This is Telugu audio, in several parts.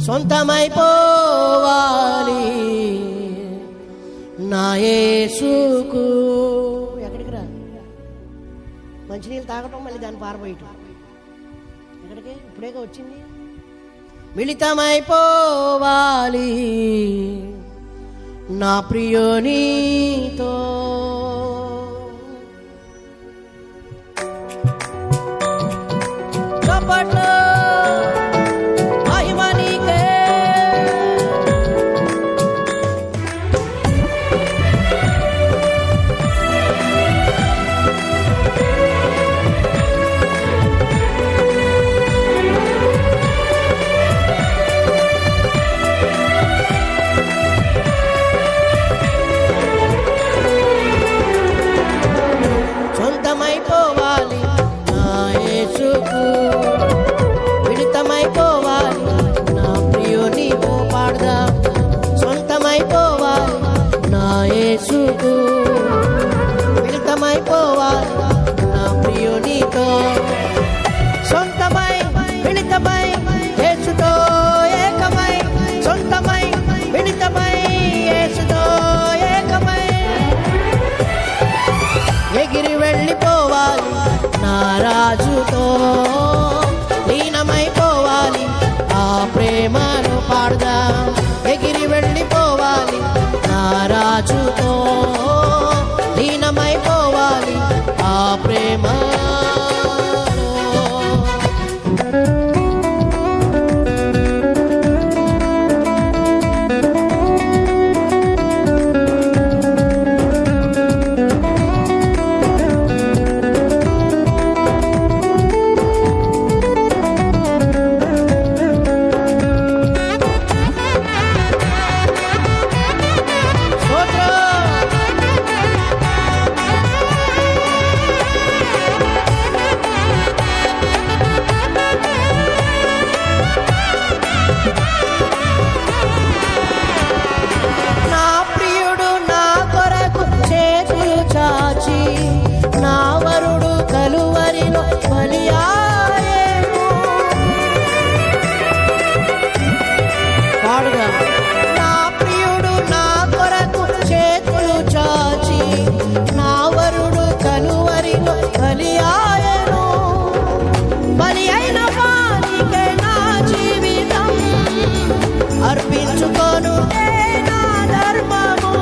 సొంతమైపోవాలి నా యేసుకు. ఎక్కడికి రా? మంచినీళ్ళు తాగటం, మళ్ళీ దాన్ని పారబోయటం. ఎక్కడికి? ఇప్పుడేగా వచ్చింది. మిళితమైపోవాలి నా ప్రియునితో. చప్పట్లు మహిమ నీకే. సొంతమైపోవాలి నా యేసుకు, మిళితమైపోవాలి నా ప్రియునితో. పాడదాం. సొంతమైపోవాలి నా యేసుకు, మిళితమైపోవాలి నా ప్రియునితో. సొంతమై మిళితమై యేసుతో ఏకమై, సొంతమై మిళితమై యేసుతో ఏకమై ఎగిరి వెళ్ళిపోవాలి నా రాజుతో. లీనమైపోవాలి ఆ ప్రేమను. పాడదాం. ఎగిరి వెళ్ళిపోవాలి నా రాజుతో, లీనమైపోవాలి ఆ ప్రేమ. నా ప్రియుడు నా కొరకు చేతులు చాచి, నా వరుడు కలువరిలో బలియాయెను. పాడుగా. నా ప్రియుడు నా కొరకు చేతులు చాచి, నా వరుడు కలువరిలో బలియాయెను. బలి అయిన వానికే నా జీవితం అర్పించుకోను నా ధర్మము.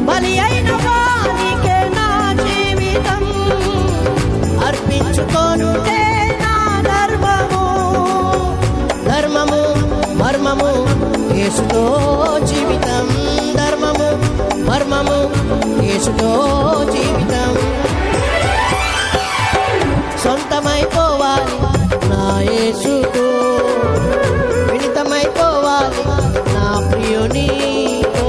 బలి అయిన వానికే నా జీవితం అర్పించుకోను నా ధర్మము. ధర్మము మర్మము యేసుతో జీవితం. ధర్మము మర్మము యేసుతో జీవితం. సొంతమైపోవాలి నా యేసుకు, మిళితమైపోవాలి నా ప్రియునితో.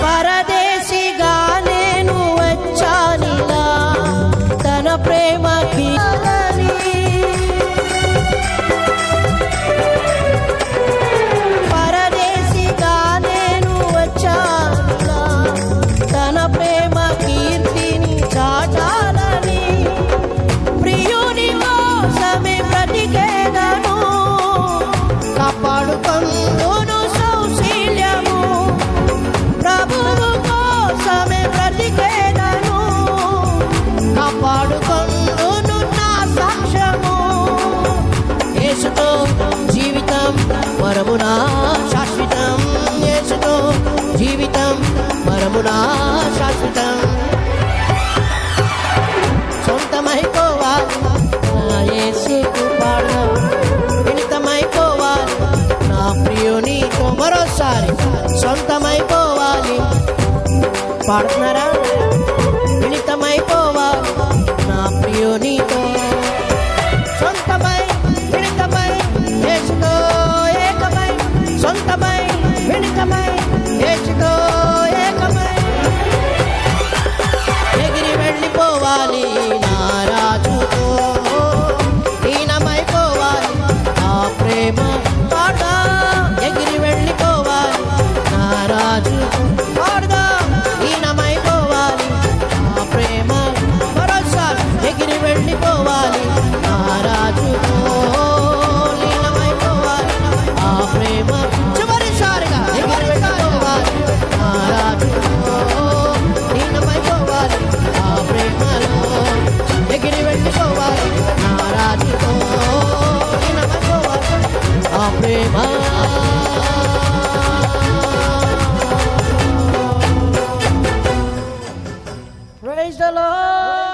పరదేశిగా నేను వచ్చానిలా తన ప్రేమకి. పరదేశిగా నేను వచ్చానిలా తన ప్రేమ కీర్తిని చాటాలని. ప్రియుని కోసమే బ్రతికేదను, కాపాడుకొందును సౌశీల్యము. ప్రభువు కోసమే బ్రతికేదను, కాపాడుకొందును నా సాక్ష్యము. యేసుతో జీవితం వరమునా శాశ్వతం. యేసుతో జీవితం వరమునా శాశ్వతం. సొంతమైపోవాలి నా యేసుకు. పాడదాం. మిళితమైపోవాలి నా ప్రియునితో. మరోసారి. సొంతమైపోవాలి. పాడుతున్నారా? మిళితమైపో ప్రైజ్ ద లార్డ్.